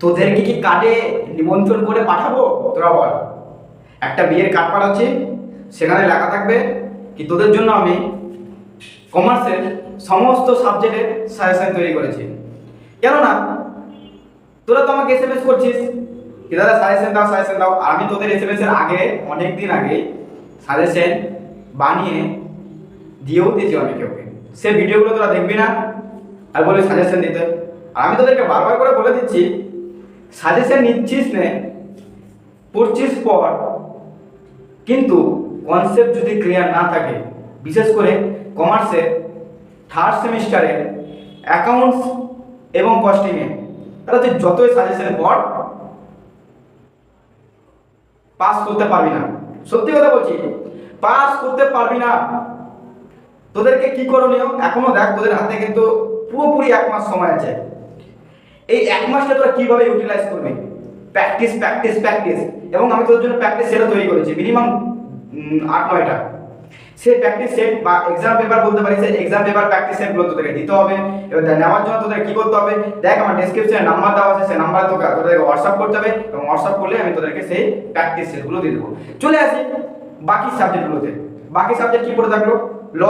তোদেরকে কি কার্ডে নিমন্ত্রণ করে পাঠাবো? তোরা বল। একটা বিয়ের কার্ড পাঠাচ্ছি, সেখানে লেখা থাকবে কি তোদের জন্য আমি কমার্সের সমস্ত সাবজেক্টের সাজেশন তৈরি করেছি। কেননা তোরা তো আমাকে এসএমএস করছিস কি দাদা সাজেশন দাও সাজেশন দাও, আর আমি তোদের এসএমএস এর আগে অনেক দিন আগে সাজেশন বানিয়ে দিয়েও দিয়েছি অনেকে। ওকে সে ভিডিওগুলো তোরা দেখবি না আর বলি সাজেশন দিতে। আর আমি তোদেরকে বারবার করে বলে দিচ্ছি, সাজেশন নিচ্ছিস নে, পড়ছিস পর, কিন্তু কনসেপ্ট যদি ক্লিয়ার না থাকে, বিশেষ করে কমার্সের থার্ড সেমিস্টারে অ্যাকাউন্টস এবং কস্টিংয়ে, তাহলে তুই যতই সাজেশন পড় পাস করতে পারবি না। সত্যি কথা বলছি, পাস করতে পারবি না। তোদেরকে কি করণীয় এখনো দেখ, তোদের হাতে কিন্তু পুরোপুরি 1 মাস সময় আছে। এই 1 মাসটা তোরা কিভাবে ইউটিলাইজ করবি? Practice practice practice. এবং আমি তোদের জন্য প্র্যাকটিস সেটও তৈরি করেছি, মিনিমাম 8-9টা। সেই প্র্যাকটিস সেট বা এক্সাম পেপার বলতে পারি, সেই এক্সাম পেপার প্র্যাকটিস সেটগুলো তোদেরকে দিতে হবে। এবার নেওয়ার জন্য তোদের কি করতে হবে, দেখ আমার ডেসক্রিপশনে নাম্বার দেওয়া আছে, সেই নাম্বারে তোদেরকে হোয়াটসঅ্যাপ করতে হবে, এবং হোয়াটসঅ্যাপ করলে আমি তোদেরকে সেই প্র্যাকটিস সেটগুলো দিয়ে দেবো। চলে আসি বাকি সাবজেক্টগুলোতে। বাকি সাবজেক্ট কি পড়ে থাকলো? ল,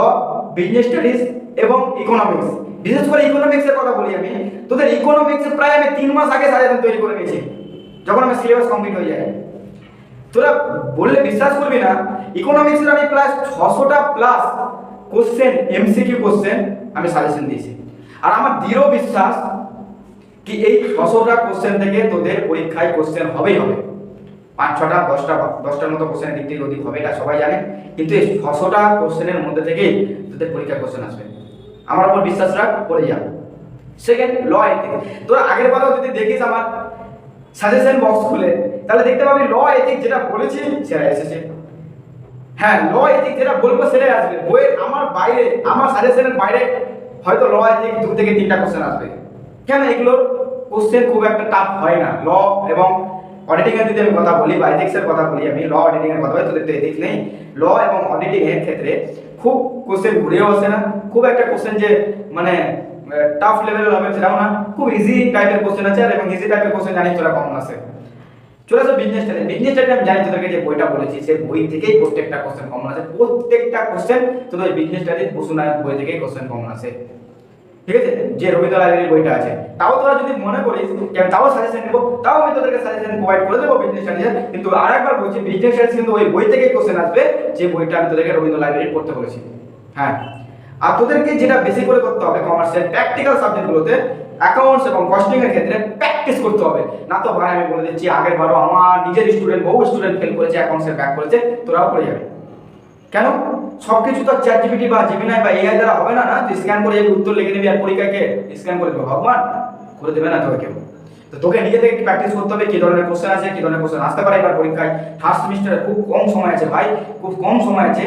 বিজনেস স্টাডিজ এবং ইকোনমিক্স। বিশেষ করে ইকোনমিক্সের কথা বলি আমি, তোদের ইকোনমিক্স প্রায় আমি 3 মাস আগে সাজেশন তৈরি করে নিয়েছি, যখন আমার সিলেবাস কমপ্লিট হয়ে যায়। তোরা বললে বিশ্বাস করবি না, ইকোনমিক্সের আমি প্রায় 600টা প্লাস কোশ্চেন, এমসিকিউ কোশ্চেন আমি সাজেশন দিয়েছি। আর আমার দৃঢ় বিশ্বাস কি এই 600টা কোশ্চেন থেকে তোদের পরীক্ষায় কোশ্চেন হবেই হবে। 5-6টা 10টার মতো কোশ্চেনের দিক থেকে অধিক হবে, এটা সবাই জানে। কিন্তু এই 600টা কোশ্চেনের মধ্যে থেকেই তোদের পরীক্ষায় কোশ্চেন আসবে, আমার উপর বিশ্বাস রাখ, পড়ে যা। সেকেন্ড, ল এথিক্স। তোরা আগের বারেও যদি দেখিস আমার সাজেশন বক্স খুলে, তাহলে দেখতে পাবি ল এথিক্স যেটা বলেছি সেটা এসেছে। হ্যাঁ, ল এথিক্স যেটা বলবো সেটাই আসবে বইয়ের। আমার বাইরে, আমার সাজেশনের বাইরে হয়তো ল এথিক্স 2 থেকে 3টা কোশ্চেন আসবে। কেন? এগুলোর কোশ্চেন খুব একটা টাফ হয় না। ল এবং অডিটিং এর যদি আমি কথা বলি বা এথিক্স এর কথা বলি, আমি ল অডিটিং এর কথা বলি, তোদের তো এথিক্স নেই। ল এবং অডিটিং এর ক্ষেত্রে খুব কোশ্চেন ঘুরেও আসে না, খুব একটা কোশ্চেন যে মানে টাফ লেভেলের হবে সেটাও না, খুব ইজি টাইপের কোশ্চেন আছে। আর এবং ইজি টাইপের কোশ্চেন জানি তোরা কমন আসে। চলে আসো বিজনেস স্টাডি। বিজনেস স্টাডি আমি জানি তোদেরকে যে বইটা বলেছি, সেই বই থেকেই প্রত্যেকটা কোশ্চেন কমন আছে। প্রত্যেকটা কোশ্চেন তোদের বিজনেস স্টাডি বসুনায়ক বই থেকেই কোশ্চেন কমন আছে, ঠিক আছে? যে রবীন্দ্র লাইব্রেরির বইটা আছে, তাও তোরা যদি মনে করিস যে আমি তাও সাজেশন নেবো, তাও আমি তোদেরকে সাজেশন প্রোভাইড করে দেবো বিজনেস স্টাডি। কিন্তু আরেকবার বলছি, বিজনেস স্টাডি কিন্তু ওই বই থেকেই কোশ্চেন আসবে যে বইটা আমি তোদেরকে রবীন্দ্র লাইব্রেরি পড়তে বলেছি। হ্যাঁ, আর তোদেরকে যেটা বেশি করে করতে হবে কমার্সের প্র্যাকটিক্যাল সাবজেক্টগুলোতে, অ্যাকাউন্টস এবং কস্টিং এর ক্ষেত্রে প্র্যাকটিস করতে হবে। না তো ভাই আমি বলে দিচ্ছি, আগের বারও আমার নিজের স্টুডেন্ট, বহু স্টুডেন্ট ফেল করেছে, অ্যাকাউন্টসের ব্যাক করেছে, তোরাও করে যাবে। কেন? সবকিছু তো চ্যাট জিপিটি বা জেমিনাই বা এআই দ্বারা হবে না। না তুই স্ক্যান করে উত্তর লিখে নিবি আর পরীক্ষাকে স্ক্যান করে দেবে, ভগবান করে দেবে না তোকে কেউ। তো তোকে নিজে থেকে প্র্যাকটিস করতে হবে, কি ধরনের কোশ্চেন আছে, কি ধরনের কোশ্চেন আসতে পারে এবার পরীক্ষায়। থার্ড সেমিস্টারে খুব কম সময় আছে ভাই, খুব কম সময় আছে।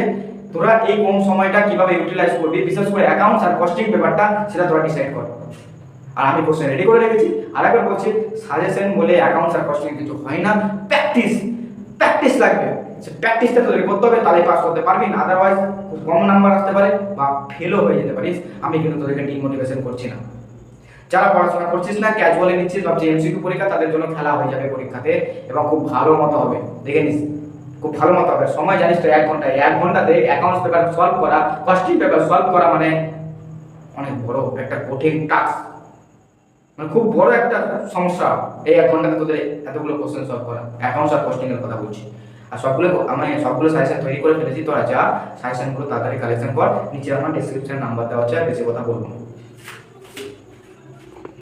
তোরা এই কম সময়টা কিভাবে ইউটিলাইজ করবি, বিশেষ করে অ্যাকাউন্টস আর কস্টিং পেপারটা, সেটা তোরা ডিসাইড কর। আর আমি কোশ্চেন রেডি করে রেখেছি। আর একবার বলছি, সাজেশন বলে অ্যাকাউন্টস আর কস্টিং কিছু হয় না, প্র্যাকটিস প্র্যাকটিস লাগবে। সে প্র্যাকটিসটা তোদের করতে হবে, তাহলে পাস করতে পারবি না। আদারওয়াইজ খুব কম নাম্বার আসতে পারে বা ফেলও হয়ে যেতে পারিস। আমি কিন্তু তোদেরকে ডিমোটিভেশন করছি না। যারা পড়াশোনা করছিস না, ক্যাজুয়ালি নিচ্ছিস, ভাবছি এমসিকিউ পরীক্ষা, তাদের জন্য খেলা হয়ে যাবে পরীক্ষাতে, এবং খুব ভালো মতো হবে। দেখে নিস, খুব ভালো মতো হবে। সময় জানিস তো 1 ঘন্টা, 1 ঘন্টাতে অ্যাকাউন্টস পেপার সলভ করা, কস্টিং পেপার সলভ করা মানে অনেক বড় একটা কঠিন টাস্ক, মানে খুব বড় একটা সমস্যা। এই 1 ঘন্টাতে তোদের এতগুলো কোশ্চেন সলভ করা, অ্যাকাউন্টস আর কস্টিং এর কথা বলছি। আর সবগুলো সাজেশন তৈরি করে ফেলেছি। তোরা যা সাজেশনগুলো তাড়াতাড়ি কালেকশন কর, নিচে আমার ডেসক্রিপশনে নাম্বার দেওয়া আছে। আর বেশি কথা বলবো না।